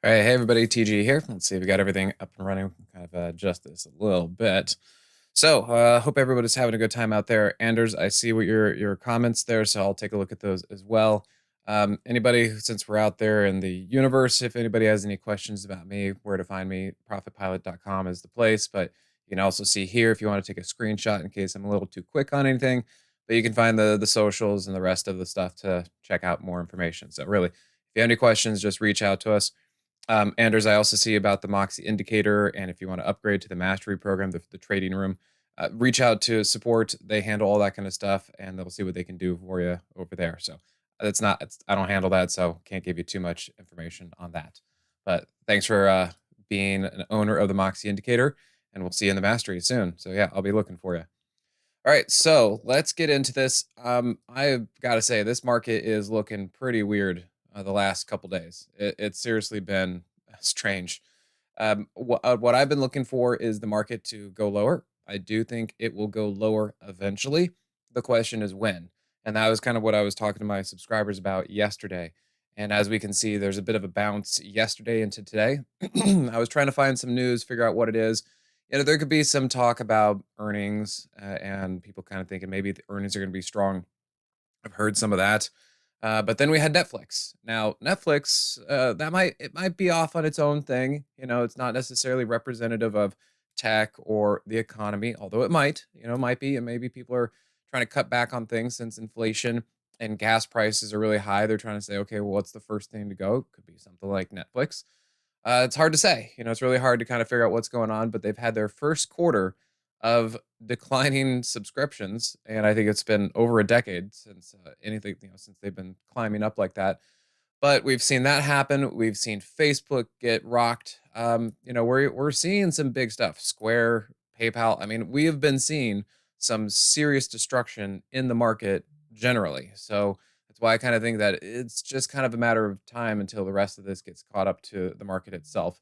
All right, hey everybody, TG here. Let's see, we got everything up and running. Kind of adjust this a little bit. So, hope everybody's having a good time out there. Anders, I see what your comments there, so I'll take a look at those as well. Since we're out there in the universe, if anybody has any questions about me, where to find me, profitpilot.com is the place. But you can also see here if you want to take a screenshot in case I'm a little too quick on anything. But you can find the socials and the rest of the stuff to check out more information. So really, if you have any questions, just reach out to us. Anders, I also see about the Moxie indicator, and if you want to upgrade to the mastery program, the trading room, reach out to support. They handle all that kind of stuff, and they'll see what they can do for you over there. So I don't handle that, so can't give you too much information on that. But thanks for being an owner of the Moxie indicator, and we'll see you in the mastery soon. So yeah, I'll be looking for you. All right, so let's get into this. I've got to say, this market is looking pretty weird the last couple days. It's seriously been strange. What I've been looking for is the market to go lower. I do think it will go lower eventually. The question is when. And that was kind of what I was talking to my subscribers about yesterday. And as we can see, there's a bit of a bounce yesterday into today. I was trying to find some news, figure out what it is. There could be some talk about earnings and people kind of thinking maybe the earnings are going to be strong. I've heard some of that. But then we had Netflix. Now, Netflix, it might be off on its own thing. It's not necessarily representative of tech or the economy, although it might, might be. And maybe people are trying to cut back on things since inflation and gas prices are really high. They're trying to say, okay, well, what's the first thing to go? Could be something like Netflix. It's hard to say. It's really hard to kind of figure out what's going on, but they've had their first quarter of declining subscriptions, and I think it's been over a decade since since they've been climbing up like that. But we've seen that happen. We've seen Facebook get rocked. We're seeing some big stuff. Square, PayPal. I mean, we have been seeing some serious destruction in the market generally. So that's why I kind of think that it's just kind of a matter of time until the rest of this gets caught up to the market itself.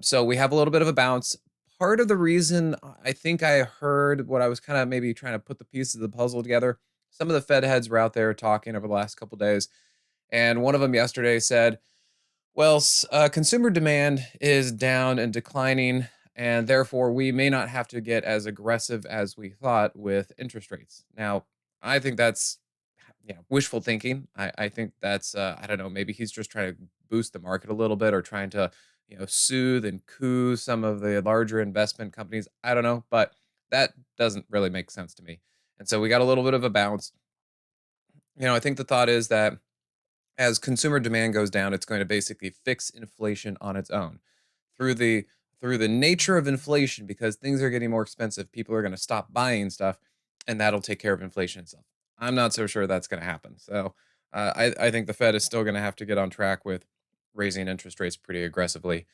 So we have a little bit of a bounce. Part of the reason I think I heard what I was kind of maybe trying to put the pieces of the puzzle together. Some of the Fed heads were out there talking over the last couple days, and one of them yesterday said, "Well, consumer demand is down and declining, and therefore we may not have to get as aggressive as we thought with interest rates." Now, I think that's wishful thinking. I think that's I don't know, maybe he's just trying to boost the market a little bit or trying to, soothe and coo some of the larger investment companies. I don't know, but that doesn't really make sense to me. And so we got a little bit of a bounce. I think the thought is that as consumer demand goes down, it's going to basically fix inflation on its own through the nature of inflation, because things are getting more expensive. People are going to stop buying stuff, and that'll take care of inflation itself. I'm not so sure that's going to happen. So I think the Fed is still going to have to get on track with raising interest rates pretty aggressively.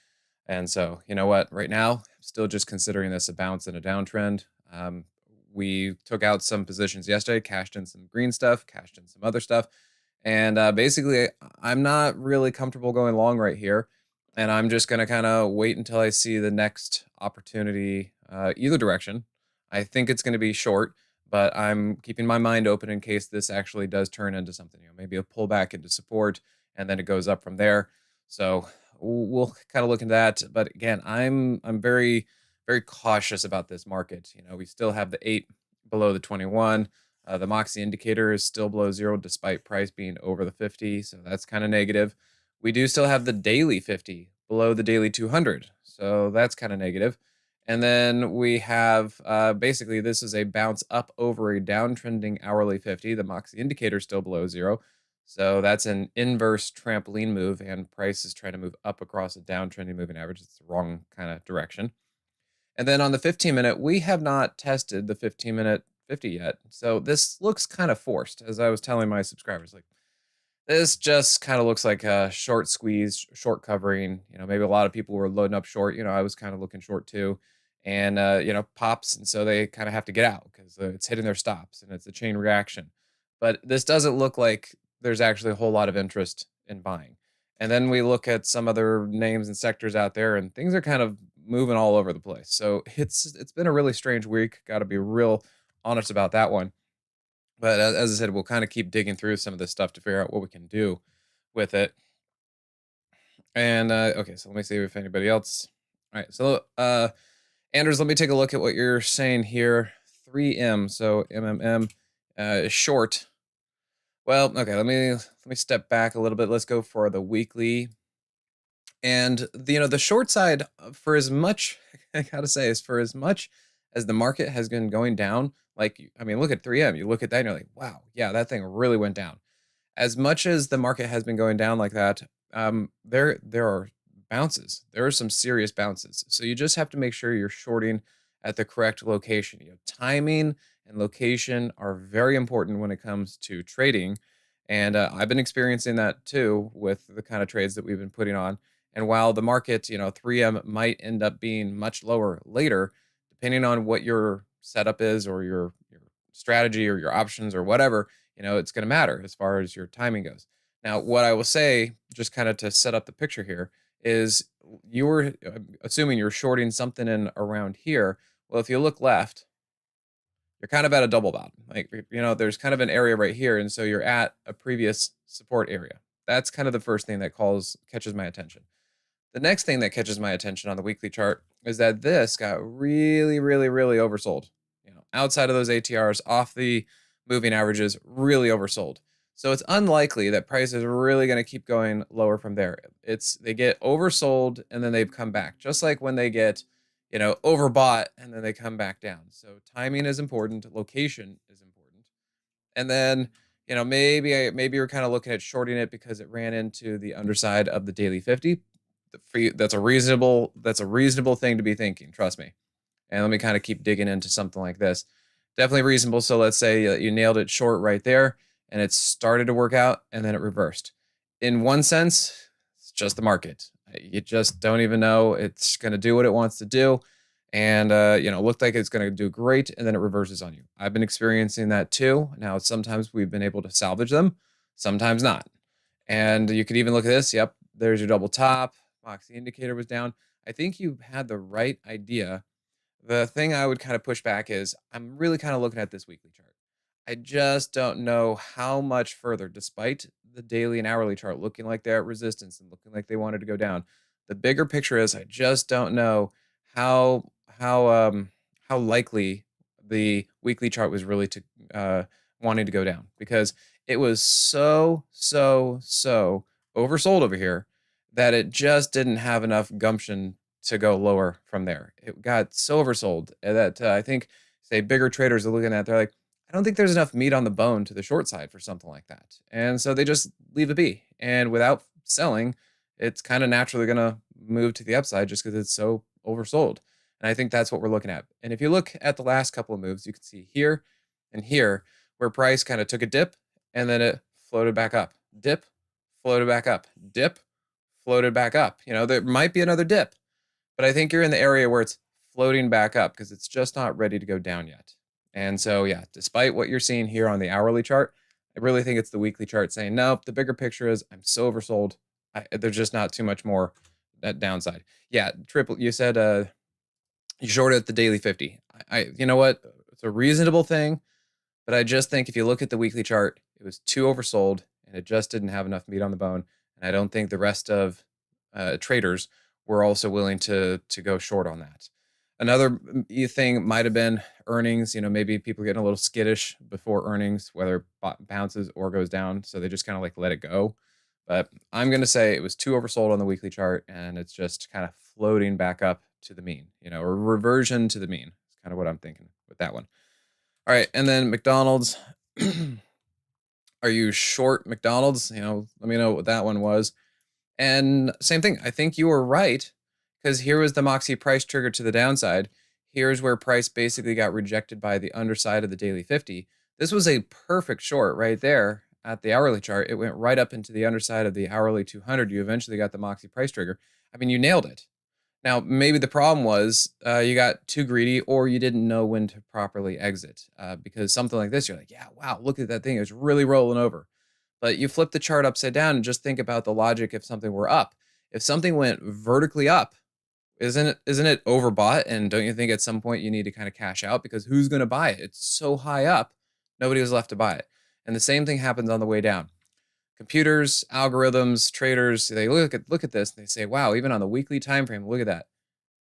And so, you know what? Right now, still just considering this a bounce and a downtrend. We took out some positions yesterday, cashed in some green stuff, cashed in some other stuff. And basically, I'm not really comfortable going long right here. And I'm just going to kind of wait until I see the next opportunity, either direction. I think it's going to be short, but I'm keeping my mind open in case this actually does turn into something, maybe a pullback into support, and then it goes up from there. So we'll kind of look into that. But again, I'm very, very cautious about this market. We still have the 8 below the 21. The Moxie indicator is still below zero despite price being over the 50, so that's kind of negative. We do still have the daily 50 below the daily 200, so that's kind of negative. And then we have basically this is a bounce up over a downtrending hourly 50. The Moxie indicator is still below zero, so that's an inverse trampoline move, and price is trying to move up across a downtrending moving average. It's the wrong kind of direction. And then on the 15-minute, we have not tested the 15-minute 50 yet. So this looks kind of forced, as I was telling my subscribers. Like, this just kind of looks like a short squeeze, short covering. Maybe a lot of people were loading up short. I was kind of looking short too. And, pops. And so they kind of have to get out because it's hitting their stops and it's a chain reaction. But this doesn't look like there's actually a whole lot of interest in buying. And then we look at some other names and sectors out there, and things are kind of moving all over the place. So it's been a really strange week. Got to be real honest about that one. But as I said, we'll kind of keep digging through some of this stuff to figure out what we can do with it. And okay, so let me see if anybody else. All right, so Anders, let me take a look at what you're saying here. 3M, so MMM is short. Well, okay, let me step back a little bit. Let's go for the weekly. And the short side, for as much I gotta say is for as much as the market has been going down, like I mean, look at 3M. You look at that and you're like, wow, yeah, that thing really went down. As much as the market has been going down like that, there are bounces. There are some serious bounces. So you just have to make sure you're shorting at the correct location. Timing and location are very important when it comes to trading, and I've been experiencing that too with the kind of trades that we've been putting on. And while the market, 3M might end up being much lower later, depending on what your setup is or your strategy or your options or whatever, it's going to matter as far as your timing goes. Now, what I will say, just kind of to set up the picture here, is you're assuming you're shorting something in around here. Well, if you look left, you're kind of at a double bottom. Like, there's kind of an area right here. And so you're at a previous support area. That's kind of the first thing that catches my attention. The next thing that catches my attention on the weekly chart is that this got really, really, really oversold. Outside of those ATRs, off the moving averages, really oversold. So it's unlikely that price is really going to keep going lower from there. They get oversold and then they've come back, just like when they get, overbought and then they come back down. So timing is important, location is important, and then maybe you're kind of looking at shorting it because it ran into the underside of the daily 50. That's a reasonable thing to be thinking, trust me. And let me kind of keep digging into something like this. Definitely reasonable. So let's say you nailed it short right there and it started to work out and then it reversed. In one sense, it's just the market. You just don't even know it's going to do what it wants to do. And, looked like it's going to do great and then it reverses on you. I've been experiencing that too. Now, sometimes we've been able to salvage them, sometimes not. And you could even look at this. Yep, there's your double top. Moxie indicator was down. I think you had the right idea. The thing I would kind of push back is I'm really kind of looking at this weekly chart. I just don't know how much further, despite the daily and hourly chart looking like they're at resistance and looking like they wanted to go down. The bigger picture is I just don't know how how um how likely the weekly chart was really to wanting to go down, because it was so oversold over here that it just didn't have enough gumption to go lower from there. It got so oversold that I think, say, bigger traders are looking at. They're like, I don't think there's enough meat on the bone to the short side for something like that, and so they just leave it be. And without selling, it's kind of naturally going to move to the upside just because it's so oversold. And I think that's what we're looking at. And if you look at the last couple of moves, you can see here and here where price kind of took a dip and then it floated back up. Dip, floated back up. Dip, floated back up. There might be another dip, but I think you're in the area where it's floating back up because it's just not ready to go down yet. And so, yeah, despite what you're seeing here on the hourly chart, I really think it's the weekly chart saying, nope, the bigger picture is I'm so oversold. There's just not too much more that downside. Yeah, triple, you said you shorted at the daily 50. You know what? It's a reasonable thing, but I just think if you look at the weekly chart, it was too oversold and it just didn't have enough meat on the bone. And I don't think the rest of traders were also willing to go short on that. Another thing might have been earnings. Maybe people getting a little skittish before earnings, whether it bounces or goes down. So they just kind of like let it go. But I'm going to say it was too oversold on the weekly chart and it's just kind of floating back up to the mean, or reversion to the mean. It's kind of what I'm thinking with that one. All right. And then McDonald's. Are you short McDonald's? Let me know what that one was. And same thing. I think you were right, because here was the Moxie price trigger to the downside. Here's where price basically got rejected by the underside of the daily 50. This was a perfect short right there at the hourly chart. It went right up into the underside of the hourly 200. You eventually got the Moxie price trigger. I mean, you nailed it. Now, maybe the problem was you got too greedy or you didn't know when to properly exit, because something like this, you're like, yeah, wow, look at that thing. It's really rolling over. But you flip the chart upside down and just think about the logic if something were up. If something went vertically up, isn't it overbought? And don't you think at some point you need to kind of cash out, because who's going to buy it? It's so high up, nobody was left to buy it. And the same thing happens on the way down. computers, algorithms, traders, they look at this and they say, wow, even on the weekly time frame, look at that.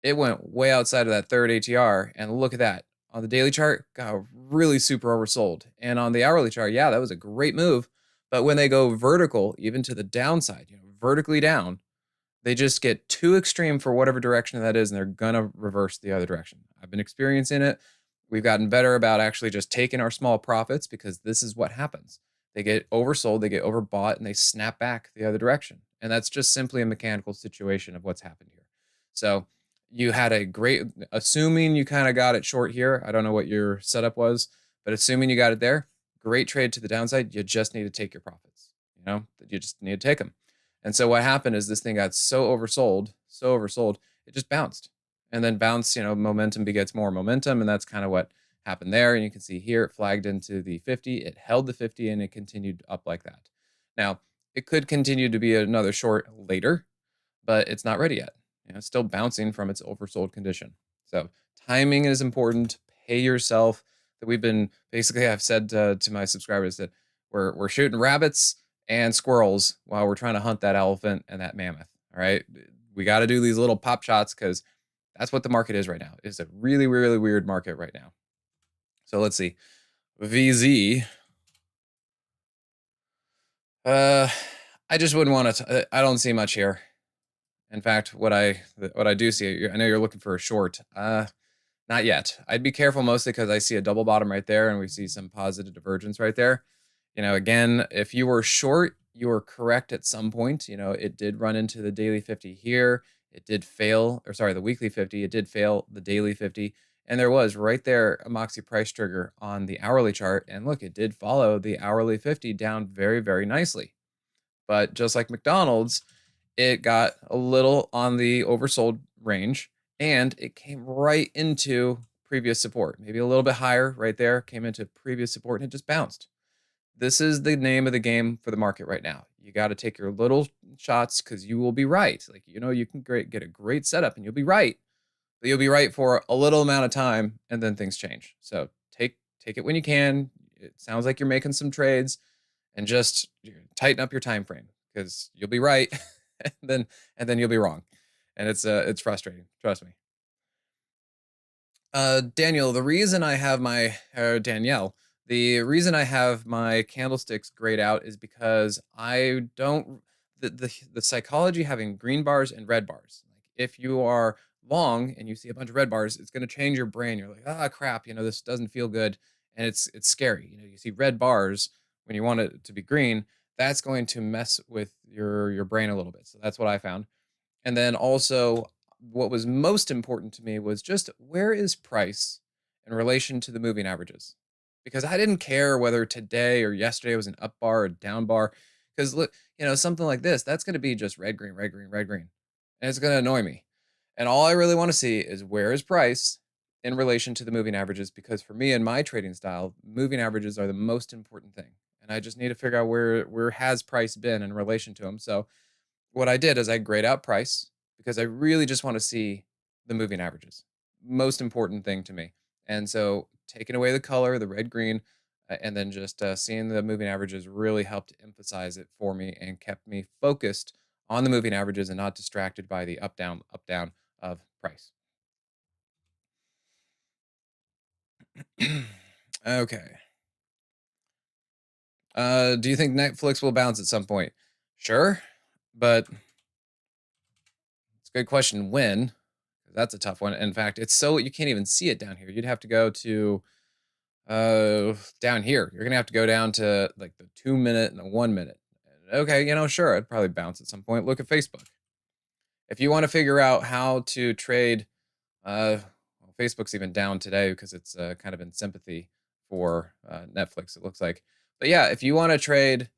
It went way outside of that third ATR, and look at that. On the daily chart, got really super oversold. And on the hourly chart, yeah, that was a great move. But when they go vertical, even to the downside, vertically down, they just get too extreme for whatever direction that is, and they're gonna reverse the other direction. I've been experiencing it. We've gotten better about actually just taking our small profits because this is what happens. They get oversold, they get overbought, and they snap back the other direction. And that's just simply a mechanical situation of what's happened here. So you had a great, assuming you kind of got it short here. I don't know what your setup was, but assuming you got it there, great trade to the downside. You just need to take your profits. You just need to take them. And so what happened is this thing got so oversold, it just bounced. And then bounce, momentum begets more momentum. And that's kind of what happened there. And you can see here it flagged into the 50, it held the 50, and it continued up like that. Now, it could continue to be another short later, but it's not ready yet. It's still bouncing from its oversold condition. So timing is important. Pay yourself. That we've been basically, I've said to my subscribers that we're shooting rabbits and squirrels while we're trying to hunt that elephant and that mammoth. All right, we got to do these little pop shots because that's what the market is right now. It's a really, really weird market right now. So let's see, VZ. I just wouldn't want to. I don't see much here. In fact, what I do see, I know you're looking for a short. Not yet. I'd be careful mostly because I see a double bottom right there, and we see some positive divergence right there. Again, if you were short, you were correct at some point. It did run into the daily 50 here. It did fail, or sorry, the weekly 50. It did fail the daily 50. And there was right there a Moxie price trigger on the hourly chart. And look, it did follow the hourly 50 down very, very nicely. But just like McDonald's, it got a little on the oversold range and it came right into previous support, maybe a little bit higher right there, came into previous support and it just bounced. This is the name of the game for the market right now. You got to take your little shots because you will be right. Like, you can get a great setup and you'll be right, but you'll be right for a little amount of time and then things change. So take it when you can. It sounds like you're making some trades and just tighten up your time frame because you'll be right and then you'll be wrong. And it's frustrating. Trust me. Daniel, the reason I have my Danielle, the reason I have my candlesticks grayed out is because I don't the psychology having green bars and red bars. Like if you are long and you see a bunch of red bars, it's going to change your brain. You're like, ah, crap, this doesn't feel good, and it's scary. You see red bars when you want it to be green. That's going to mess with your brain a little bit. So that's what I found. And then also, what was most important to me was just where is price in relation to the moving averages? Because I didn't care whether today or yesterday was an up bar or down bar. Because look, something like this, that's going to be just red, green, red, green, red, green. And it's going to annoy me. And all I really want to see is where is price in relation to the moving averages? Because for me and my trading style, moving averages are the most important thing. And I just need to figure out where has price been in relation to them. So what I did is I grayed out price because I really just want to see the moving averages. Most important thing to me. And so taking away the color, the red, green, and then just seeing the moving averages really helped emphasize it for me and kept me focused on the moving averages and not distracted by the up, down of price. Okay. Do you think Netflix will bounce at some point? Sure, but it's a good question. When? That's a tough one. In fact, it's so you can't even see it down here. You'd have to go to down here. You're gonna have to go down to like the 2 minute and the 1 minute. Okay, sure, I'd probably bounce at some point. Look at Facebook. If you want to figure out how to trade, well, Facebook's even down today because it's kind of in sympathy for Netflix. It looks like, but yeah, if you want to trade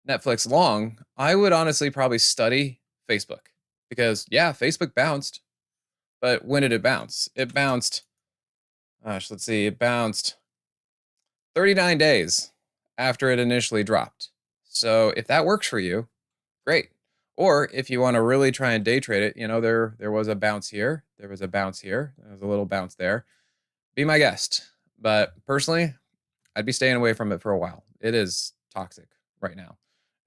Netflix long, I would honestly probably study Facebook because yeah, Facebook bounced. But when did it bounce? It bounced, gosh, let's see, it bounced 39 days after it initially dropped. So if that works for you, great. Or if you want to really try and day trade it, there was a bounce here, there was a bounce here, there was a little bounce there. Be my guest. But personally, I'd be staying away from it for a while. It is toxic right now.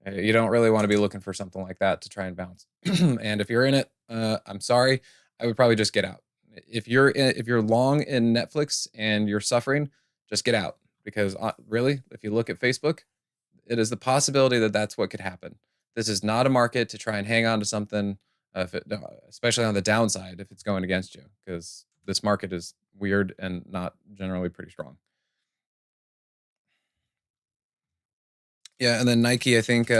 You don't really want to be looking for something like that to try and bounce. And if you're in it, I'm sorry, I would probably just get out. If you're long in Netflix and you're suffering, just get out because really, if you look at Facebook, it is the possibility that that's what could happen. This is not a market to try and hang on to something, especially on the downside if it's going against you, because this market is weird and not generally pretty strong. Yeah, and then Nike, I think,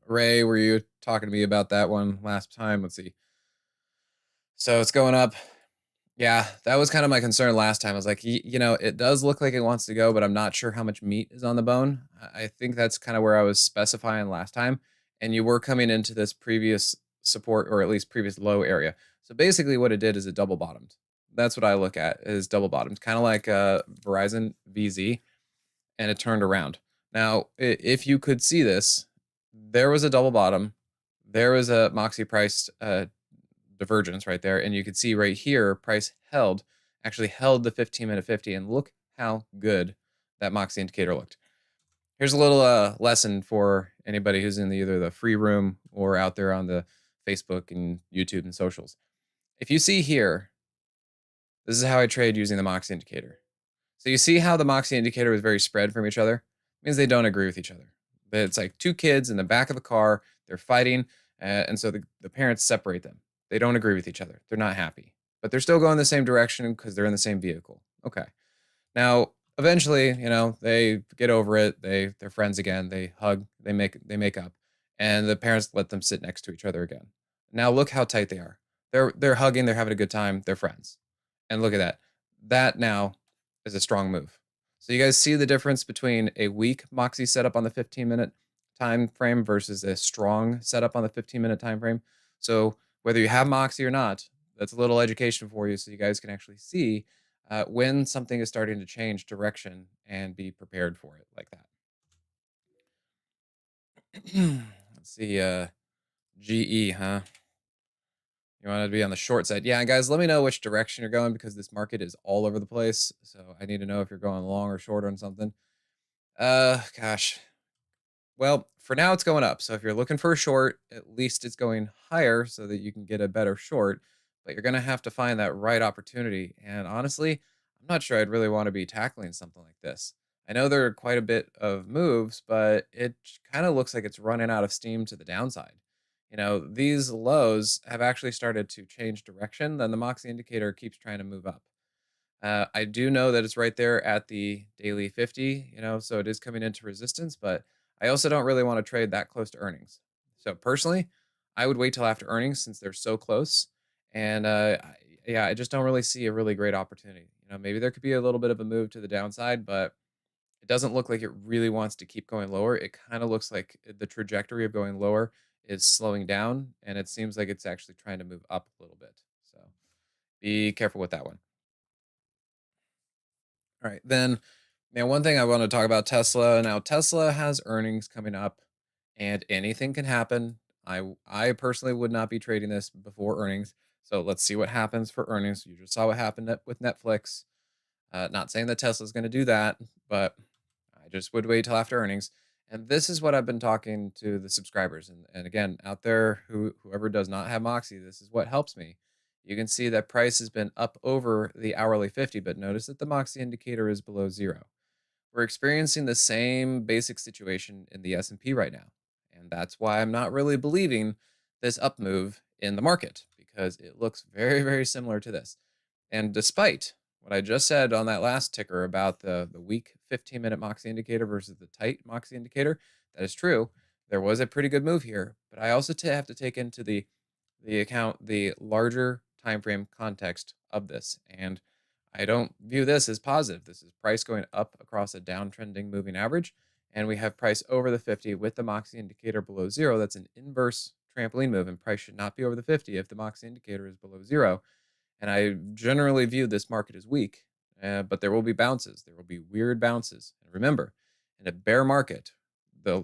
Ray, were you talking to me about that one last time? Let's see. So it's going up. Yeah, that was kind of my concern last time. I was like, it does look like it wants to go, but I'm not sure how much meat is on the bone. I think that's kind of where I was specifying last time. And you were coming into this previous support or at least previous low area. So basically, what it did is it double bottomed. That's what I look at is double bottomed, kind of like Verizon VZ, and it turned around. Now, if you could see this, there was a double bottom, there was a Moxie price divergence right there, and you could see right here, price actually held the 15-minute 50, and look how good that Moxie indicator looked. Here's a little lesson for anybody who's in either the free room or out there on the Facebook and YouTube and socials. If you see here, this is how I trade using the Moxie indicator. So you see how the Moxie indicator was very spread from each other? It means they don't agree with each other. But it's like two kids in the back of the car, they're fighting, and so the parents separate them. They don't agree with each other. They're not happy. But they're still going the same direction because they're in the same vehicle. Okay. Now, eventually, they get over it. They're friends again. They hug, they make up, and the parents let them sit next to each other again. Now look how tight they are. They're hugging, they're having a good time, they're friends. And look at that. That now is a strong move. So you guys see the difference between a weak Moxie setup on the 15-minute time frame versus a strong setup on the 15-minute time frame. So whether you have Moxie or not, that's a little education for you so you guys can actually see when something is starting to change direction and be prepared for it like that. Let's see. GE, huh? You want to be on the short side. Yeah, guys, let me know which direction you're going because this market is all over the place. So I need to know if you're going long or short on something. Gosh. Well, for now it's going up. So if you're looking for a short, at least it's going higher so that you can get a better short. But you're going to have to find that right opportunity. And honestly, I'm not sure I'd really want to be tackling something like this. I know there are quite a bit of moves, but it kind of looks like it's running out of steam to the downside. These lows have actually started to change direction. Then the Moxie indicator keeps trying to move up. I do know that it's right there at the daily 50, so it is coming into resistance, but I also don't really want to trade that close to earnings. So personally, I would wait till after earnings since they're so close. And yeah, I just don't really see a really great opportunity. Maybe there could be a little bit of a move to the downside, but it doesn't look like it really wants to keep going lower. It kind of looks like the trajectory of going lower is slowing down, and it seems like it's actually trying to move up a little bit. So be careful with that one. All right. Then, now one thing I want to talk about Tesla. Now, Tesla has earnings coming up, and anything can happen. I personally would not be trading this before earnings. So let's see what happens for earnings. You just saw what happened with Netflix. Not saying that Tesla's going to do that, but I just would wait till after earnings. And this is what I've been talking to the subscribers. And again, out there, whoever does not have Moxie, this is what helps me. You can see that price has been up over the hourly 50, but notice that the Moxie indicator is below zero. We're experiencing the same basic situation in the S&P right now. And that's why I'm not really believing this up move in the market because it looks very, very similar to this. And despite what I just said on that last ticker about the weak 15-minute Moxie indicator versus the tight Moxie indicator, that is true. There was a pretty good move here, but I also have to take into the account the larger time frame context of this. And I don't view this as positive. This is price going up across a downtrending moving average. And we have price over the 50 with the Moxie indicator below zero. That's an inverse trampoline move, and price should not be over the 50 if the Moxie indicator is below zero. And I generally view this market as weak, but there will be bounces. There will be weird bounces. And remember, in a bear market,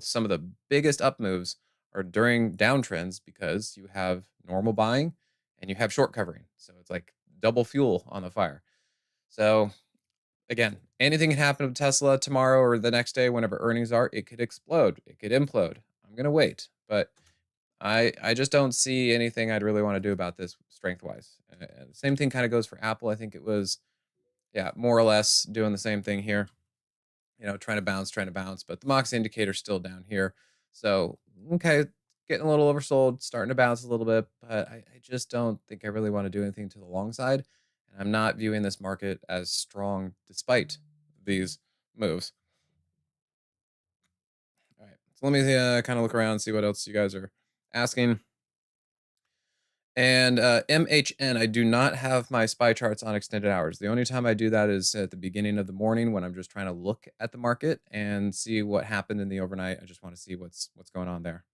some of the biggest up moves are during downtrends because you have normal buying and you have short covering. So it's like double fuel on the fire. So again, anything can happen with Tesla tomorrow or the next day whenever earnings are. It could explode. It could implode. I'm gonna wait. But I just don't see anything I'd really want to do about this strength wise. Same thing kind of goes for Apple. I think it was, yeah, more or less doing the same thing here. Trying to bounce, but the Mox indicator's still down here. So, okay, getting a little oversold, starting to bounce a little bit, but I just don't think I really want to do anything to the long side. And I'm not viewing this market as strong despite these moves. All right. So let me kind of look around, see what else you guys are asking. And MHN, I do not have my SPY charts on extended hours. The only time I do that is at the beginning of the morning when I'm just trying to look at the market and see what happened in the overnight. I just want to see what's going on there.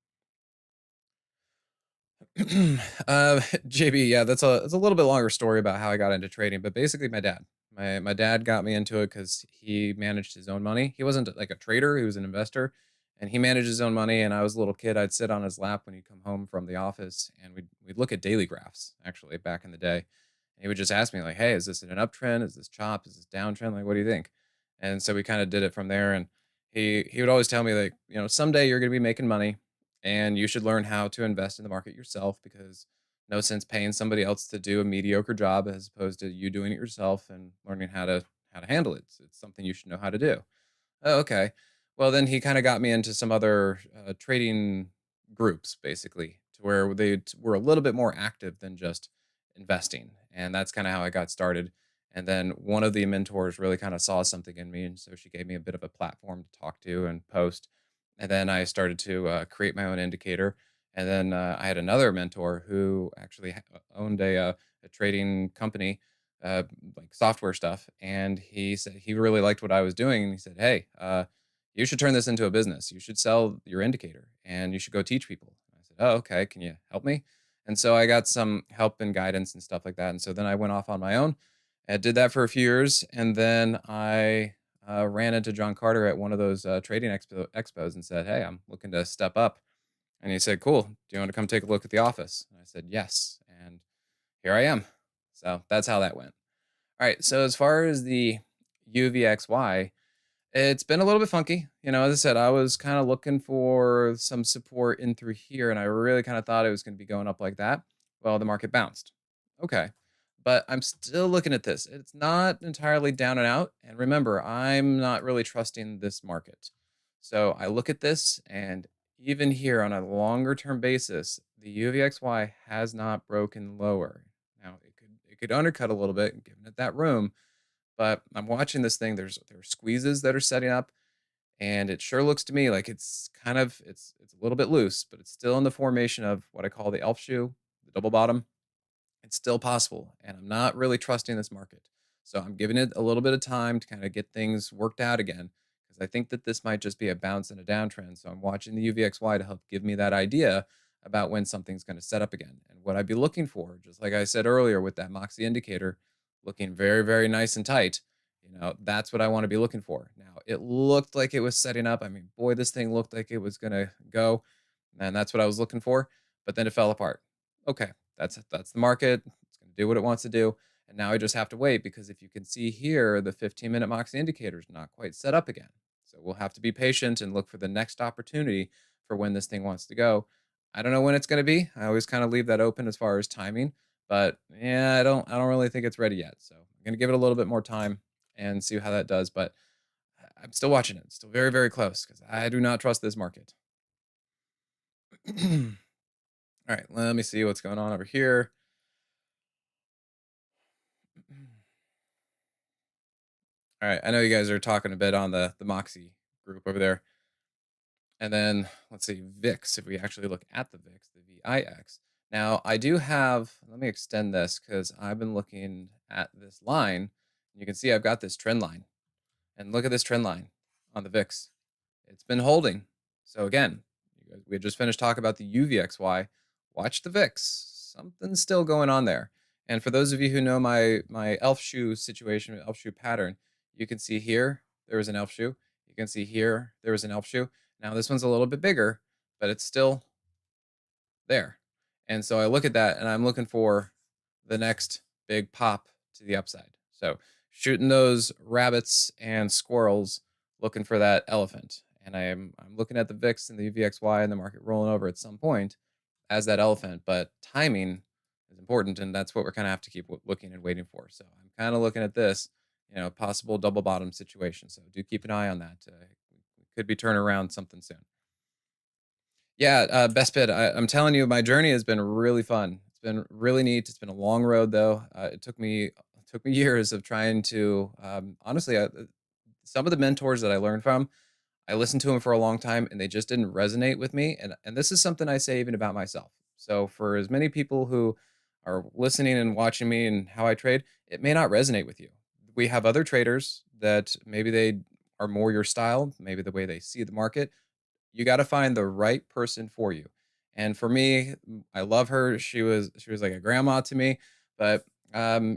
JB, yeah, that's a little bit longer story about how I got into trading, but basically my dad. My dad got me into it because he managed his own money. He wasn't like a trader, he was an investor, and he managed his own money. And I was a little kid, I'd sit on his lap when he'd come home from the office, and we'd look at daily graphs actually back in the day. And he would just ask me, like, hey, is this in an uptrend? Is this chop? Is this downtrend? Like, what do you think? And so we kind of did it from there. And he would always tell me, like, someday you're gonna be making money and you should learn how to invest in the market yourself, because no sense paying somebody else to do a mediocre job as opposed to you doing it yourself and learning how to handle it. It's something you should know how to do. Oh, okay. Well, then he kind of got me into some other trading groups, basically, to where were a little bit more active than just investing. And that's kind of how I got started. And then one of the mentors really kind of saw something in me. And so she gave me a bit of a platform to talk to and post. And then I started to create my own indicator. And then I had another mentor who actually owned a trading company, uh, like software stuff. And he said he really liked what I was doing. And he said, hey, you should turn this into a business. You should sell your indicator and you should go teach people. I said, oh, okay. Can you help me? And so I got some help and guidance and stuff like that. And so then I went off on my own. I did that for a few years. And then I ran into John Carter at one of those trading expos and said, hey, I'm looking to step up. And he said, cool. Do you want to come take a look at the office? And I said, yes. And here I am. So that's how that went. All right. So as far as the UVXY, it's been a little bit funky. As I said, I was kind of looking for some support in through here, and I really kind of thought it was going to be going up like that. Well, the market bounced. Okay. But I'm still looking at this. It's not entirely down and out. And remember, I'm not really trusting this market. So I look at this, and even here on a longer term basis, the UVXY has not broken lower. Now it could undercut a little bit, giving it that room, but I'm watching this thing. There are squeezes that are setting up, and it sure looks to me like it's a little bit loose, but it's still in the formation of what I call the elf shoe, the double bottom. It's still possible, and I'm not really trusting this market. So I'm giving it a little bit of time to kind of get things worked out again, because I think that this might just be a bounce and a downtrend. So I'm watching the UVXY to help give me that idea about when something's going to set up again. And what I'd be looking for, just like I said earlier with that Moxie indicator looking very, very nice and tight, that's what I want to be looking for. Now, it looked like it was setting up. I mean, boy, this thing looked like it was going to go, and that's what I was looking for, but then it fell apart. Okay, that's the market. It's going to do what it wants to do. And now I just have to wait, because if you can see here, the 15-minute Moxie indicator is not quite set up again. So we'll have to be patient and look for the next opportunity for when this thing wants to go. I don't know when it's going to be. I always kind of leave that open as far as timing, but yeah, I don't really think it's ready yet. So I'm going to give it a little bit more time and see how that does, but I'm still watching it. It's still very, very close, because I do not trust this market. All right, let me see what's going on over here. All right, I know you guys are talking a bit on the Moxie group over there. And then let's see, VIX, if we actually look at the VIX, the VIX. Now, I do have, let me extend this because I've been looking at this line. You can see I've got this trend line. And look at this trend line on the VIX. It's been holding. So again, we just finished talking about the UVXY. Watch the VIX. Something's still going on there. And for those of you who know my elf shoe situation, elf shoe pattern, you can see here there was an elf shoe. You can see here there was an elf shoe. Now this one's a little bit bigger, but it's still there. And so I look at that and I'm looking for the next big pop to the upside. So shooting those rabbits and squirrels, looking for that elephant. and I'm looking at the VIX and the UVXY and the market rolling over at some point as that elephant. But timing is important, and that's what we're kind of have to keep looking and waiting for. So I'm kind of looking at this, possible double bottom situation. So do keep an eye on that. We could be turning around something soon. Yeah, best bid. I'm telling you, my journey has been really fun. It's been really neat. It's been a long road, though. It took me years of trying to honestly. Some of the mentors that I learned from, I listened to them for a long time, and they just didn't resonate with me. And this is something I say even about myself. So for as many people who are listening and watching me and how I trade, it may not resonate with you. We have other traders that maybe they are more your style, maybe the way they see the market. You gotta find the right person for you. And for me, I love her. She was like a grandma to me, but,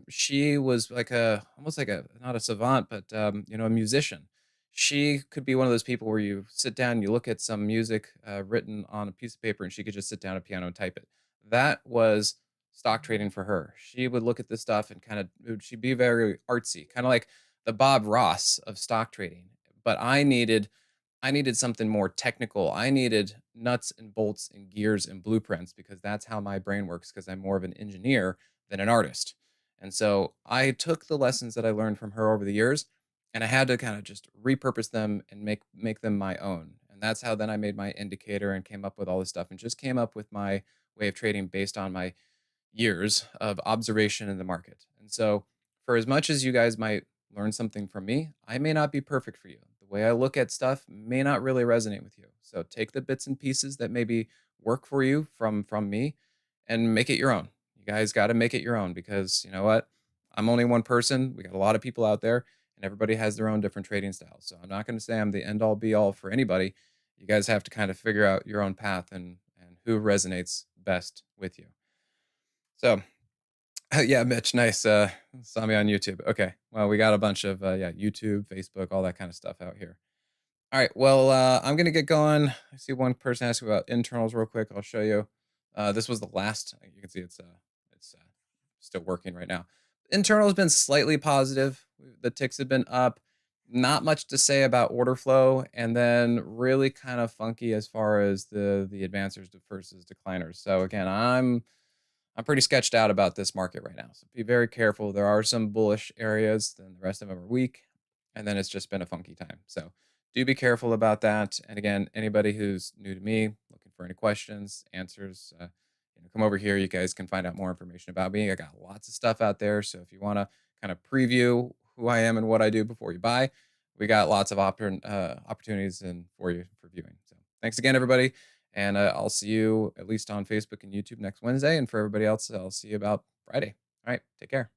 she was like a almost like a not a savant, but, a musician. She could be one of those people where you sit down, you look at some music, written on a piece of paper, and she could just sit down at a piano and type it. That was stock trading for her. She would look at this stuff and she'd be very artsy, kinda like the Bob Ross of stock trading. But I needed something more technical. I needed nuts and bolts and gears and blueprints because that's how my brain works because I'm more of an engineer than an artist. And so I took the lessons that I learned from her over the years and I had to kind of just repurpose them and make them my own. And that's how then I made my indicator and came up with all this stuff and just came up with my way of trading based on my years of observation in the market. And so, for as much as you guys might learn something from me, I may not be perfect for you. The way I look at stuff may not really resonate with you. So take the bits and pieces that maybe work for you from me and make it your own. You guys got to make it your own because you know what? I'm only one person. We got a lot of people out there and everybody has their own different trading styles. So I'm not going to say I'm the end all be all for anybody. You guys have to kind of figure out your own path and who resonates best with you. So, yeah, Mitch, nice. Saw me on YouTube. Okay. Well, we got a bunch of yeah, YouTube, Facebook, all that kind of stuff out here. All right. Well, I'm gonna get going. I see one person asking about internals real quick. I'll show you. This was the last. You can see it's still working right now. Internal has been slightly positive. The ticks have been up. Not much to say about order flow, and then really kind of funky as far as the advancers versus decliners. So again, I'm pretty sketched out about this market right now. So be very careful. There are some bullish areas, then the rest of them are weak, and then it's just been a funky time. So do be careful about that. And again, anybody who's new to me, looking for any questions, answers, come over here. You guys can find out more information about me. I got lots of stuff out there. So if you want to kind of preview who I am and what I do before you buy, we got lots of opportunities and for you for viewing. So thanks again, everybody. And I'll see you at least on Facebook and YouTube next Wednesday. And for everybody else, I'll see you about Friday. All right. Take care.